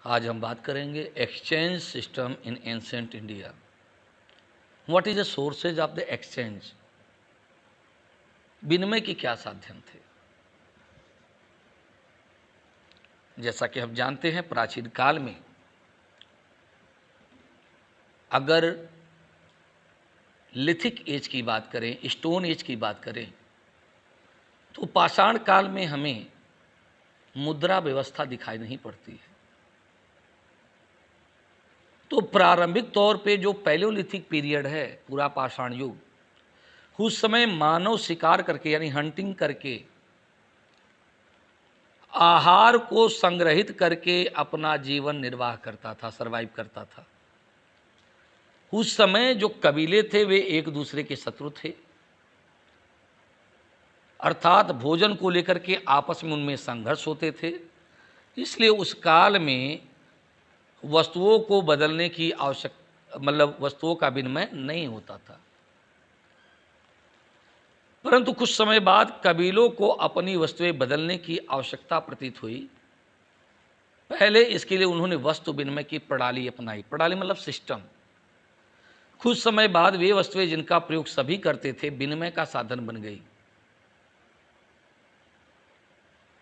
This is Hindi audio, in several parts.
आज हम बात करेंगे exchange system in ancient India. What is the sources of the exchange? विनिमय के क्या साधन थे? जैसा कि हम जानते हैं, प्राचीन काल में अगर लिथिक एज की बात करें, स्टोन एज की बात करें, तो पाषाण काल में हमें मुद्रा व्यवस्था दिखाई नहीं पड़ती है। तो प्रारंभिक तौर पे जो पैलियोलिथिक पीरियड है, पूरा पाषाण युग, उस समय मानव शिकार करके यानी हंटिंग करके आहार को संग्रहित करके अपना जीवन निर्वाह करता था, सरवाइव करता था। उस समय जो कबीले थे वे एक दूसरे के शत्रु थे, अर्थात भोजन को लेकर के आपस में उनमें संघर्ष होते थे। इसलिए उस काल में वस्तुओं को बदलने की वस्तुओं का विनिमय नहीं होता था। परंतु कुछ समय बाद कबीलों को अपनी वस्तुएं बदलने की आवश्यकता प्रतीत हुई। पहले इसके लिए उन्होंने वस्तु विनिमय की प्रणाली अपनाई। प्रणाली मतलब सिस्टम। कुछ समय बाद वे वस्तुएं जिनका प्रयोग सभी करते थे विनिमय का साधन बन गई।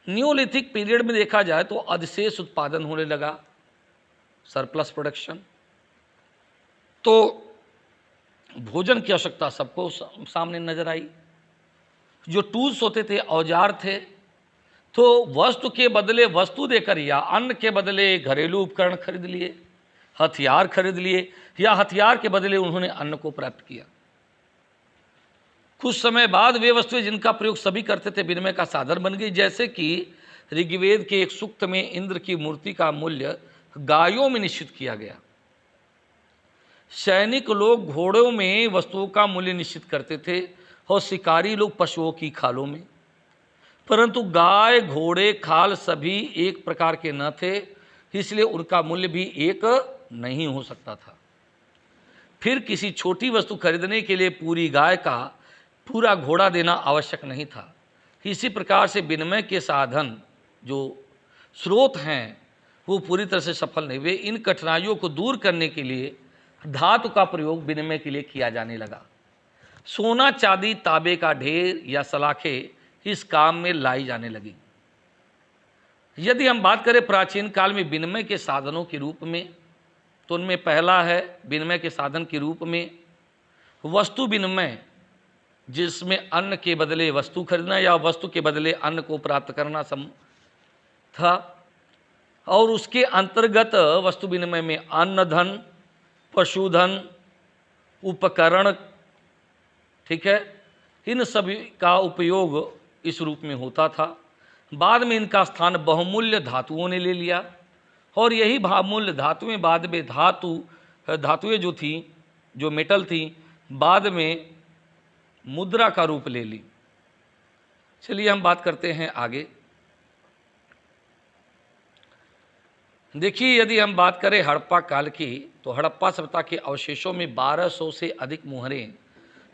न्यूलिथिक पीरियड में देखा जाए तो अधिशेष उत्पादन होने लगा, सरप्लस प्रोडक्शन। तो भोजन की आवश्यकता सबको सामने नजर आई। जो टूल्स होते थे, औजार थे, तो वस्तु के बदले वस्तु देकर या अन्न के बदले घरेलू उपकरण खरीद लिए, हथियार खरीद लिए, या हथियार के बदले उन्होंने अन्न को प्राप्त किया। कुछ समय बाद वे वस्तुएं जिनका प्रयोग सभी करते थे विनिमय का साधन बन गई। जैसे कि ऋग्वेद के एक सूक्त में इंद्र की मूर्ति का मूल्य गायों में निश्चित किया गया। सैनिक लोग घोड़ों में वस्तुओं का मूल्य निश्चित करते थे और शिकारी लोग पशुओं की खालों में। परंतु गाय, घोड़े, खाल सभी एक प्रकार के न थे, इसलिए उनका मूल्य भी एक नहीं हो सकता था। फिर किसी छोटी वस्तु खरीदने के लिए पूरी गाय का पूरा घोड़ा देना आवश्यक नहीं था। इसी प्रकार से विनिमय के साधन जो स्रोत हैं वो पूरी तरह से सफल नहीं हुए। इन कठिनाइयों को दूर करने के लिए धातु का प्रयोग विनिमय के लिए किया जाने लगा। सोना, चांदी, तांबे का ढेर या सलाखें इस काम में लाई जाने लगी। यदि हम बात करें प्राचीन काल में विनिमय के साधनों के रूप में, तो उनमें पहला है विनिमय के साधन के रूप में वस्तु विनिमय, जिसमें अन्न के बदले वस्तु खरीदना या वस्तु के बदले अन्न को प्राप्त करना था। और उसके अंतर्गत वस्तु विनिमय में अन्न धन, पशुधन, उपकरण, ठीक है, इन सभी का उपयोग इस रूप में होता था। बाद में इनका स्थान बहुमूल्य धातुओं ने ले लिया और यही बहुमूल्य धातुएं बाद में धातुएं जो थी, जो मेटल थी, बाद में मुद्रा का रूप ले ली। चलिए हम बात करते हैं आगे। देखिए, यदि हम बात करें हड़प्पा काल की, तो हड़प्पा सभ्यता के अवशेषों में 1200 से अधिक मुहरें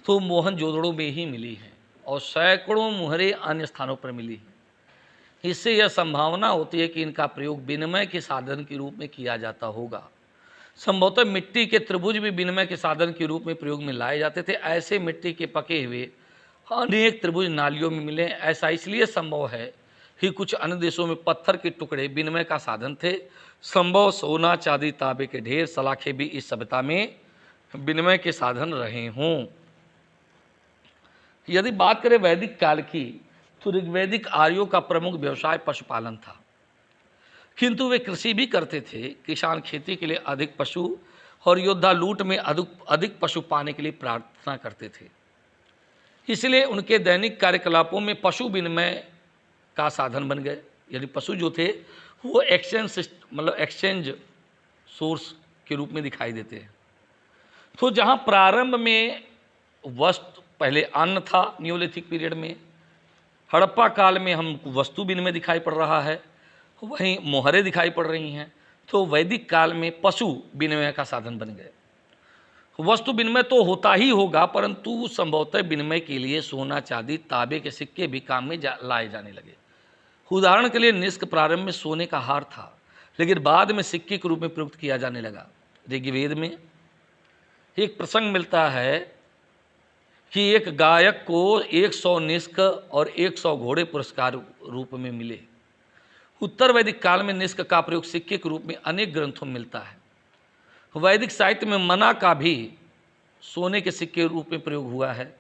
तो मोहनजोदड़ो में ही मिली हैं और सैकड़ों मुहरें अन्य स्थानों पर मिली हैं। इससे यह संभावना होती है कि इनका प्रयोग विनिमय के साधन के रूप में किया जाता होगा। संभवतः मिट्टी के त्रिभुज भी विनिमय के साधन के रूप में प्रयोग में लाए जाते थे। ऐसे मिट्टी के पके हुए अनेक त्रिभुज नालियों में मिले। ऐसा इसलिए संभव है कि कुछ अन्य देशों में पत्थर के टुकड़े विनिमय का साधन थे। संभव सोना, चांदी, तांबे के ढेर, सलाखें भी इस सभ्यता में विनिमय के साधन रहे हों। यदि बात करें वैदिक काल की, तो ऋग्वैदिक आर्यों का प्रमुख व्यवसाय पशुपालन था, किंतु वे कृषि भी करते थे। किसान खेती के लिए अधिक पशु और योद्धा लूट में अधिक पशु पाने के लिए प्रार्थना करते थे। इसलिए उनके दैनिक कार्यकलापों में पशु विनिमय का साधन बन गए। यानी पशु जो थे वो एक्सचेंज सोर्स के रूप में दिखाई देते हैं। तो जहाँ प्रारंभ में वस्तु, पहले अन्न था न्यूलिथिक पीरियड में, हड़प्पा काल में हमको वस्तु विनिमय दिखाई पड़ रहा है, वहीं मोहरें दिखाई पड़ रही हैं, तो वैदिक काल में पशु विनिमय का साधन बन गए। वस्तु विनिमय तो होता ही होगा, परंतु संभवतः विनिमय के लिए सोना, चांदी, तांबे के सिक्के भी काम में लाए जाने लगे। उदाहरण के लिए निष्क प्रारंभ में सोने का हार था, लेकिन बाद में सिक्के के रूप में प्रयुक्त किया जाने लगा। ऋग्वेद में एक प्रसंग मिलता है कि एक गायक को 100 निष्क और 100 घोड़े पुरस्कार रूप में मिले। उत्तर वैदिक काल में निष्क का प्रयोग सिक्के के रूप में अनेक ग्रंथों में मिलता है। वैदिक साहित्य में मना का भी सोने के सिक्के रूप में प्रयोग हुआ है।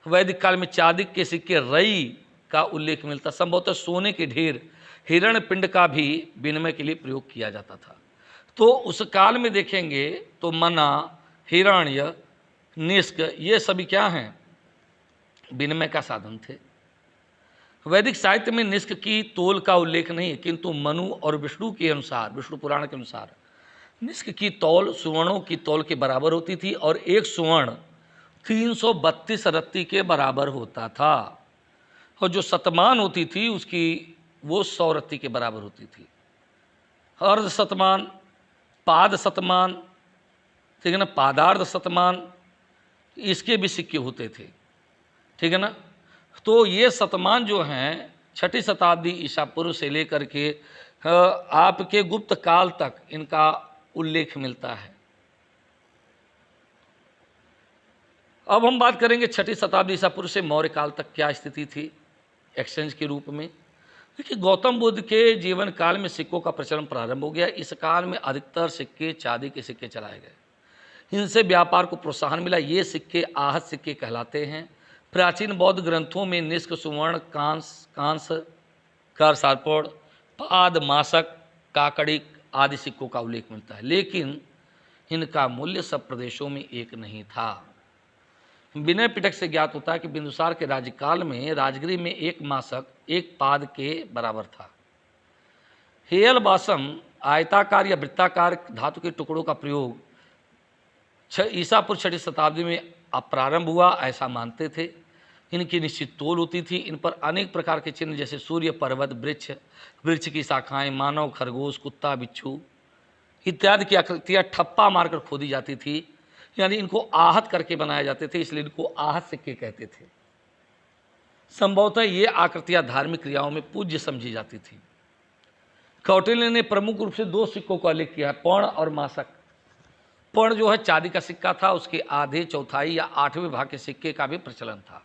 वैदिक काल में चादिक के सिक्के रई का उल्लेख मिलता। संभवतः सोने के ढेर हिरण पिंड का भी विनिमय के लिए प्रयोग किया जाता था। तो उस काल में देखेंगे तो मना, हिरण्य, निष्क ये सभी क्या हैं? विनिमय का साधन थे। वैदिक साहित्य में निष्क की तोल का उल्लेख नहीं है, किंतु मनु और विष्णु के अनुसार, विष्णु पुराण के अनुसार निष्क की तौल सुवर्णों की तौल के बराबर होती थी और एक सुवर्ण 332 रत्ती के बराबर होता था, और जो शतमान होती थी उसकी वो 100 रत्ती के बराबर होती थी। अर्ध शतमान, पाद शतमान, ठीक है ना, पादार्ध शतमान, इसके भी सिक्के होते थे, ठीक है ना। तो ये शतमान जो हैं 6ठी शताब्दी ईसा पूर्व से लेकर के आपके गुप्त काल तक इनका उल्लेख मिलता है। अब हम बात करेंगे 6ठी शताब्दी ईसा पूर्व से मौर्य काल तक क्या स्थिति थी एक्सचेंज के रूप में। देखिए, गौतम बुद्ध के जीवन काल में सिक्कों का प्रचलन प्रारंभ हो गया। इस काल में अधिकतर सिक्के चांदी के सिक्के चलाए गए। इनसे व्यापार को प्रोत्साहन मिला। ये सिक्के आहत सिक्के कहलाते हैं। प्राचीन बौद्ध ग्रंथों में निष्क, सुवर्ण, कांस, कर सारपोड़, पाद, मासक, काकड़ी आदि सिक्कों का उल्लेख मिलता है, लेकिन इनका मूल्य सब प्रदेशों में एक नहीं था। विनय पिटक से ज्ञात होता है कि बिंदुसार के राज्यकाल में राजगिरी में एक मासक एक पाद के बराबर था। हेयल बासम आयताकार या वृत्ताकार धातु के टुकड़ों का प्रयोग ईसा पूर्व 6ठी शताब्दी में प्रारंभ हुआ, ऐसा मानते थे। इनकी निश्चित तोल होती थी। इन पर अनेक प्रकार के चिन्ह जैसे सूर्य, पर्वत, वृक्ष की शाखाएं, मानव, खरगोश, कुत्ता, बिच्छू इत्यादि की आकृतियाँ ठप्पा मारकर खोदी जाती थी, यानी इनको आहत करके बनाए जाते थे, इसलिए इनको आहत सिक्के कहते थे। संभवतः ये आकृतियाँ धार्मिक क्रियाओं में पूज्य समझी जाती थी। कौटिल्य ने प्रमुख रूप से 2 सिक्कों का उल्लेख किया है, पौर्ण और मासक। पौर्ण जो है चांदी का सिक्का था, उसके आधे, चौथाई या 8वें भाग के सिक्के का भी प्रचलन था,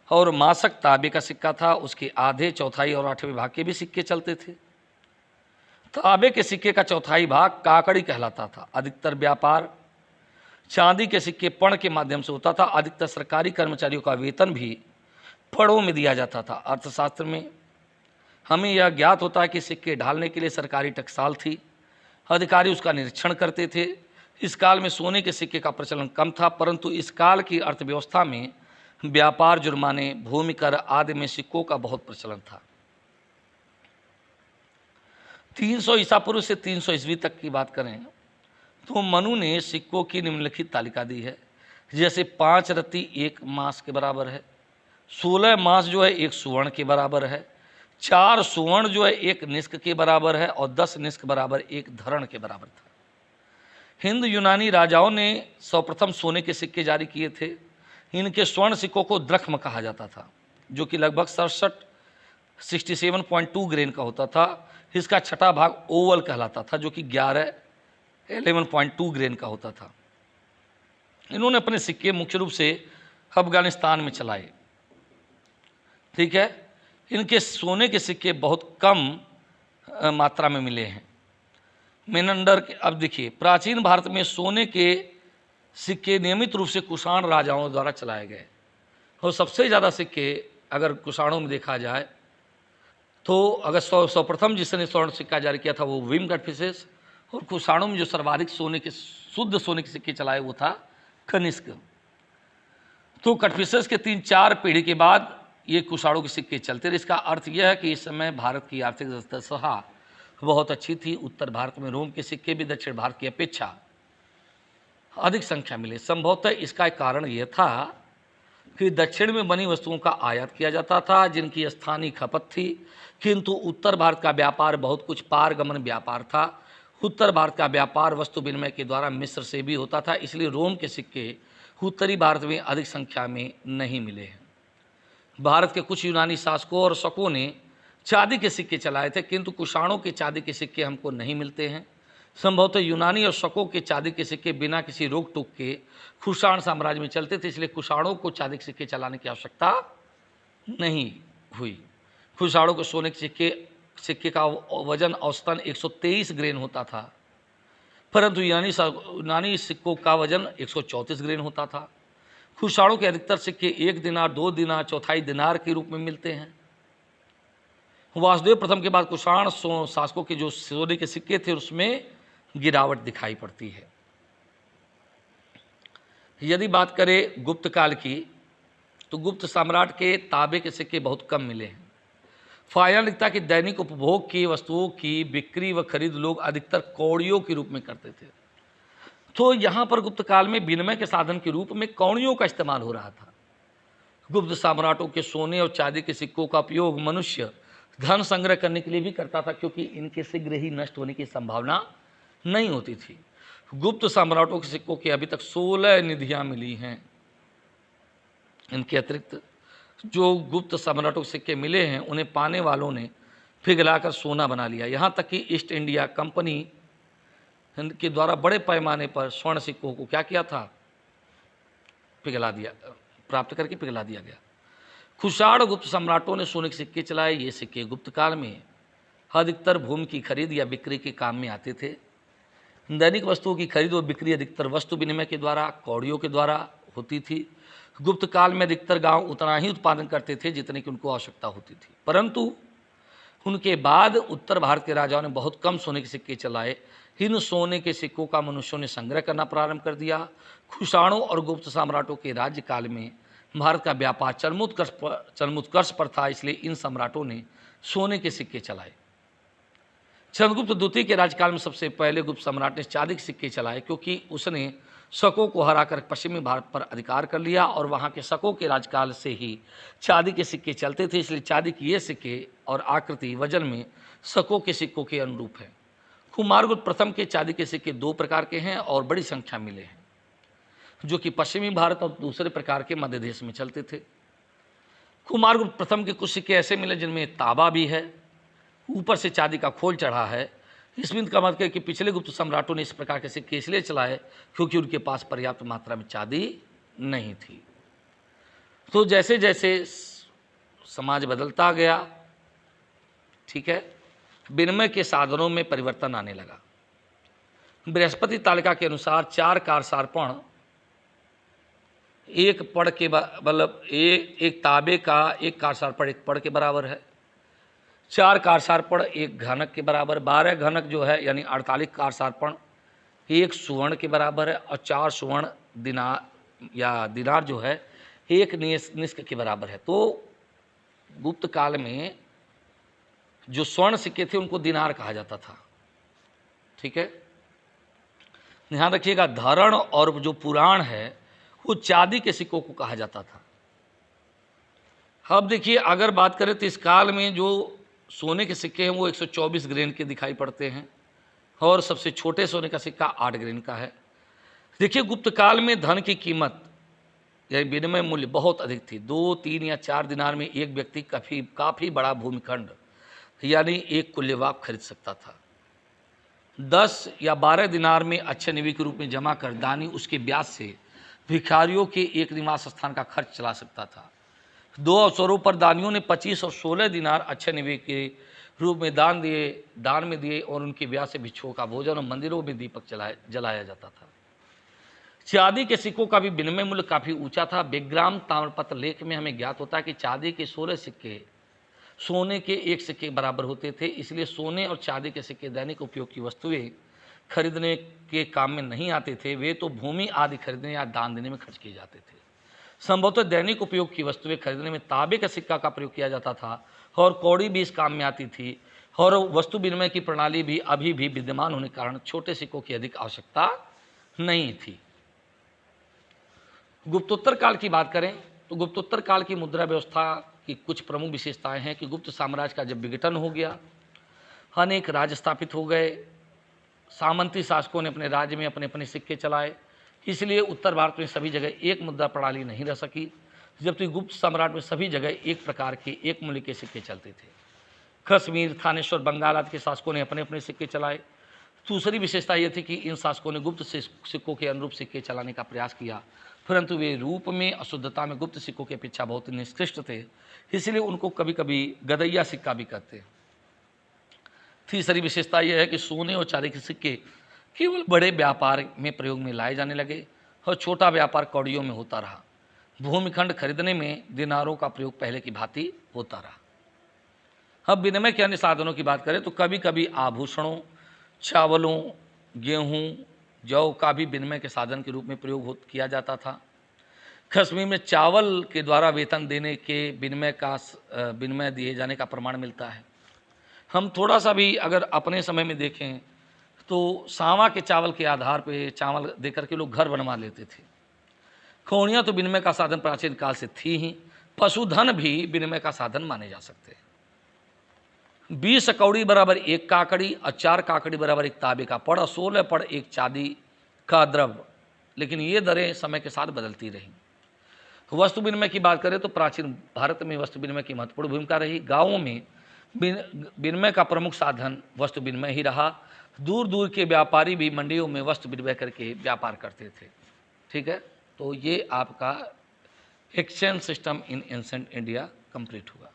और मासक तांबे का सिक्का था, उसके आधे, चौथाई और 8वें भाग के भी सिक्के चलते थे। तांबे के सिक्के का चौथाई भाग काकड़ी कहलाता था। अधिकतर व्यापार चांदी के सिक्के पर्ण के माध्यम से होता था। अधिकतर सरकारी कर्मचारियों का वेतन भी पणों में दिया जाता था। अर्थशास्त्र में हमें यह ज्ञात होता है कि सिक्के ढालने के लिए सरकारी टकसाल थी, अधिकारी उसका निरीक्षण करते थे। इस काल में सोने के सिक्के का प्रचलन कम था, परंतु इस काल की अर्थव्यवस्था में व्यापार, जुर्माने, भूमि कर आदि में सिक्कों का बहुत प्रचलन था। 300 ईसा पूर्व से 300 ईस्वी तक की बात करें तो मनु ने सिक्कों की निम्नलिखित तालिका दी है। जैसे 5 रत्ती 1 मास के बराबर है, 16 मास जो है 1 सुवर्ण के बराबर है, 4 सुवर्ण जो है 1 निष्क के बराबर है, और 10 निष्क बराबर 1 धरण के बराबर था। हिंद यूनानी राजाओं ने सर्वप्रथम सोने के सिक्के जारी किए थे। इनके स्वर्ण सिक्कों को द्रख्म कहा जाता था, जो कि लगभग 67.2 ग्रेन का होता था। इसका छठा भाग ओवल कहलाता था, जो कि 11.2 ग्रेन का होता था। इन्होंने अपने सिक्के मुख्य रूप से अफगानिस्तान में चलाए, ठीक है। इनके सोने के सिक्के बहुत कम मात्रा में मिले हैं। मेनंडर के, अब देखिए, प्राचीन भारत में सोने के सिक्के नियमित रूप से कुषाण राजाओं द्वारा चलाए गए, और सबसे ज़्यादा सिक्के अगर कुषाणों में देखा जाए तो अगर सर्वप्रथम जिसने स्वर्ण सिक्का जारी किया था वो विम कटफिसेस, और कुषाणों में जो सर्वाधिक सोने के शुद्ध सोने के सिक्के चलाए वो था कनिष्क। तो कटफिसेस के 3-4 पीढ़ी के बाद ये कुषाणों के सिक्के चलते रहे। इसका अर्थ यह है कि इस समय भारत की आर्थिक दशा बहुत अच्छी थी। उत्तर भारत में रोम के सिक्के भी दक्षिण भारत की अपेक्षा अधिक संख्या मिले। संभवतः इसका एक कारण यह था कि दक्षिण में बनी वस्तुओं का आयात किया जाता था, जिनकी स्थानीय खपत थी, किंतु उत्तर भारत का व्यापार बहुत कुछ पारगमन व्यापार था। उत्तर भारत का व्यापार वस्तु विनिमय के द्वारा मिस्र से भी होता था, इसलिए रोम के सिक्के उत्तरी भारत में अधिक संख्या में नहीं मिले हैं। भारत के कुछ यूनानी शासकों और शकों ने चांदी के सिक्के चलाए थे, किंतु कुषाणों के चांदी के सिक्के हमको नहीं मिलते हैं। संभवतः यूनानी और शकों के चांदी के सिक्के बिना किसी रोक टोक के कुषाण साम्राज्य में चलते थे, इसलिए कुषाणों को चांदी के सिक्के चलाने की आवश्यकता नहीं हुई। कुषाणों के सोने के सिक्के का वजन औसतन 123 ग्रेन होता था, परंतु यूनानी सिक्कों का वजन 134 ग्रेन होता था। कुषाणों के अधिकतर सिक्के 1 दिनार, 2 दिनार, चौथाई दिनार के रूप में मिलते हैं। वासुदेव प्रथम के बाद कुषाण शासकों के जो सोने के सिक्के थे उसमें गिरावट दिखाई पड़ती है। यदि बात करें गुप्त काल की, तो गुप्त सम्राट के तांबे के सिक्के बहुत कम मिले हैं। फायदा लिखता कि दैनिक उपभोग की वस्तुओं की बिक्री व खरीद लोग अधिकतर कौड़ियों के रूप में करते थे। तो यहाँ पर गुप्त काल में विनिमय के साधन के रूप में कौड़ियों का इस्तेमाल हो रहा था। गुप्त सम्राटों के सोने और चांदी के सिक्कों का उपयोग मनुष्य धन संग्रह करने के लिए भी करता था, क्योंकि इनके शीघ्र ही नष्ट होने की संभावना नहीं होती थी। गुप्त सम्राटों के सिक्कों की अभी तक 16 निधियां मिली हैं। इनके अतिरिक्त जो गुप्त सम्राटों के सिक्के मिले हैं उन्हें पाने वालों ने पिघलाकर सोना बना लिया। यहाँ तक कि ईस्ट इंडिया कंपनी के द्वारा बड़े पैमाने पर स्वर्ण सिक्कों को क्या किया था, पिघला दिया, प्राप्त करके पिघला दिया गया। कुषाण गुप्त सम्राटों ने सोने के सिक्के चलाए। ये सिक्के गुप्त काल में अधिकतर भूमि की खरीद या बिक्री के काम में आते थे। दैनिक वस्तुओं की खरीद और बिक्री अधिकतर वस्तु विनिमय के द्वारा, कौड़ियों के द्वारा होती थी। गुप्त काल में अधिकतर गांव उतना ही उत्पादन करते थे जितने की उनको आवश्यकता होती थी, परंतु उनके बाद उत्तर भारत के राजाओं ने बहुत कम सोने के सिक्के चलाए। इन सोने के सिक्कों का मनुष्यों ने संग्रह करना प्रारंभ कर दिया। कुषाणों और गुप्त सम्राटों के राज्यकाल में भारत का व्यापार चरमोत्कर्ष पर था, इसलिए इन सम्राटों ने सोने के सिक्के चलाए। चंद्रगुप्त द्वितीय के राज्यकाल में सबसे पहले गुप्त सम्राट ने चांदी के सिक्के चलाए, क्योंकि उसने शकों को हराकर पश्चिमी भारत पर अधिकार कर लिया और वहाँ के शकों के राज्यकाल से ही चांदी के सिक्के चलते थे, इसलिए चांदी के ये सिक्के और आकृति वजन में शकों के सिक्कों के अनुरूप है। कुमारगुप्त प्रथम के चांदी के सिक्के 2 प्रकार के हैं और बड़ी संख्या मिले हैं, जो कि पश्चिमी भारत और दूसरे प्रकार के मध्य देश में चलते थे। कुमारगुप्त प्रथम के कुछ सिक्के ऐसे मिले जिनमें तांबा भी है, ऊपर से चांदी का खोल चढ़ा है। इसमें का मतलब है कि पिछले गुप्त सम्राटों ने इस प्रकार के सिक्के इसलिए चलाए क्योंकि उनके पास पर्याप्त मात्रा में चांदी नहीं थी। तो जैसे जैसे समाज बदलता गया, ठीक है, विनिमय के साधनों में परिवर्तन आने लगा। बृहस्पति तालिका के अनुसार 4 कारसार्पण एक पड़ के मतलब एक तांबे का एक कारसार्पण एक पड़ के बराबर है। 4 कारसार्पण एक घनक के बराबर, 12 घनक जो है यानी 48 कारसार्पण एक सुवर्ण के बराबर है, और 4 सुवर्ण दिनार जो है एक निष्क के बराबर है। तो गुप्त काल में जो स्वर्ण सिक्के थे उनको दिनार कहा जाता था, ठीक है। ध्यान रखिएगा, धरण और जो पुराण है वो चांदी के सिक्कों को कहा जाता था। अब देखिए, अगर बात करें तो इस काल में जो सोने के सिक्के हैं वो 124 ग्रेन के दिखाई पड़ते हैं और सबसे छोटे सोने का सिक्का 8 ग्रेन का है। देखिए, गुप्त काल में धन की कीमत यानी विनिमय मूल्य बहुत अधिक थी। 2, 3 या 4 दिनार में एक व्यक्ति काफ़ी बड़ा भूमिखंड यानी एक कुल्यवाप खरीद सकता था। 10 या 12 दिनार में अच्छे निवेश के रूप में जमा कर दानी उसके ब्याज से भिखारियों के एक निवास स्थान का खर्च चला सकता था। 2 अवसरों पर दानियों ने 25 और 16 दिनार अच्छे निवेश के रूप में दान में दिए और उनके ब्याज से भिक्षुओं का भोजन और मंदिरों में दीपक जलाया जाता था। चांदी के सिक्कों का भी विनिमय मूल्य काफ़ी ऊंचा था। बेग्राम ताम्रपत्र लेख में हमें ज्ञात होता है कि चांदी के 16 सिक्के सोने के 1 सिक्के बराबर होते थे, इसलिए सोने और चांदी के सिक्के दैनिक उपयोग की वस्तुएं खरीदने के काम में नहीं आते थे। वे तो भूमि आदि खरीदने या दान देने में खर्च किए जाते थे। संभवतः दैनिक उपयोग की वस्तुएं खरीदने में तांबे का सिक्का का प्रयोग किया जाता था और कौड़ी भी इस काम में आती थी, और वस्तु विनिमय की प्रणाली भी अभी भी विद्यमान होने के कारण छोटे सिक्कों की अधिक आवश्यकता नहीं थी। गुप्तोत्तर काल की बात करें तो गुप्तोत्तर काल की मुद्रा व्यवस्था की कुछ प्रमुख विशेषताएं हैं कि गुप्त साम्राज्य का जब विघटन हो गया, अनेक राज्य स्थापित हो गए, सामंती शासकों ने अपने राज्य में अपने अपने सिक्के चलाए, इसलिए उत्तर भारत में सभी जगह एक मुद्रा प्रणाली नहीं रह सकी, जबकि गुप्त सम्राट में सभी जगह एक प्रकार के एक मूल्य के सिक्के चलते थे। कश्मीर, थानेश्वर, बंगाल आदि के शासकों ने अपने अपने सिक्के चलाए। दूसरी विशेषता यह थी कि इन शासकों ने गुप्त सिक्कों के अनुरूप सिक्के चलाने का प्रयास किया, परंतु वे रूप में, अशुद्धता में गुप्त सिक्कों की अपेक्षा बहुत निकृष्ट थे, इसलिए उनको कभी कभी गदैया सिक्का भी कहते हैं। तीसरी विशेषता यह है कि सोने और चांदी के सिक्के केवल बड़े व्यापार में प्रयोग में लाए जाने लगे और छोटा व्यापार कौड़ियों में होता रहा। भूमिखंड खरीदने में दिनारों का प्रयोग पहले की भांति होता रहा। अब विनिमय के अन्य साधनों की बात करें तो कभी कभी आभूषणों, चावलों, गेहूं, जौ का भी विनिमय के साधन के रूप में प्रयोग किया जाता था। कश्मीर में चावल के द्वारा वेतन देने के विनिमय दिए जाने का प्रमाण मिलता है। हम थोड़ा सा भी अगर अपने समय में देखें तो सांवा के चावल के आधार पे चावल देकर के लोग घर बनवा लेते थे। खौड़ियाँ तो विनिमय का साधन प्राचीन काल से थी ही। पशुधन भी विनिमय का साधन माने जा सकते हैं। 20 कौड़ी बराबर 1 काकड़ी और 4 काकड़ी बराबर 1 तांबे का पड़ और 16 पड़ 1 चांदी का द्रव्य, लेकिन ये दरें समय के साथ बदलती रहीं। वस्तु विनिमय की बात करें तो प्राचीन भारत में वस्तु विनिमय की महत्वपूर्ण भूमिका रही। गाँवों में विनिमय का प्रमुख साधन वस्तु विनिमय ही रहा। दूर दूर के व्यापारी भी मंडियों में वस्तु विनिमय करके व्यापार करते थे। ठीक है, तो ये आपका exchange system in ancient India complete हुआ।